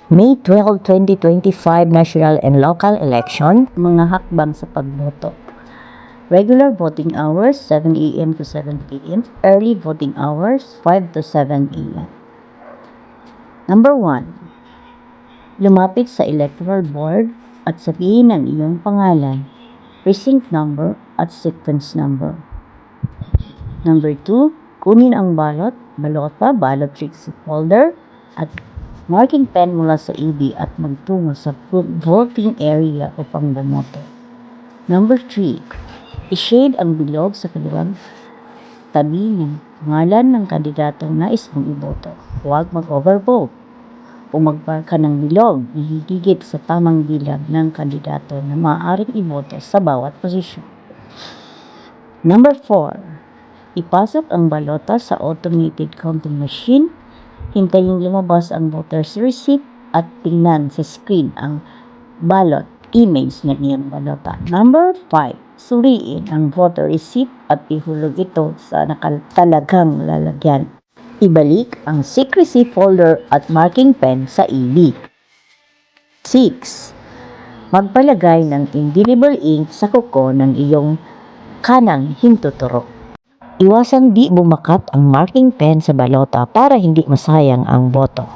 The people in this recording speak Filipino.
May 12, 2025 national and local election, mga hakbang sa pagboto. Regular voting hours, 7 a.m. to 7 p.m. Early voting hours, 5 to 7 a.m. Number 1. Lumapit sa electoral board at sabihin ang iyong pangalan, precinct number at sequence number. Number 2. Kunin ang balota, ballot receipt folder at marking pen mula sa EB at magtungo sa voting area upang bumoto. Number 3. I-shade ang bilog sa kaliwang tabi ng pangalan ng kandidatong nais mong iboto. Huwag mag-overvote o magmarka ng bilog na higit sa tamang bilang ng kandidato na maaaring iboto sa bawat posisyon. Number 4. Ipasok ang balota sa automated counting machine. Hintayin lumabas ang voter's receipt at tingnan sa screen ang ballot image ng iyong balota. Number 5. Suriin ang voter receipt at ihulog ito sa nakatalagang lalagyan. Ibalik ang secrecy folder at marking pen sa EB. 6. Magpalagay ng indelible ink sa kuko ng iyong kanang hintuturo. Iwasang di bumakat ang marking pen sa balota para hindi masayang ang boto.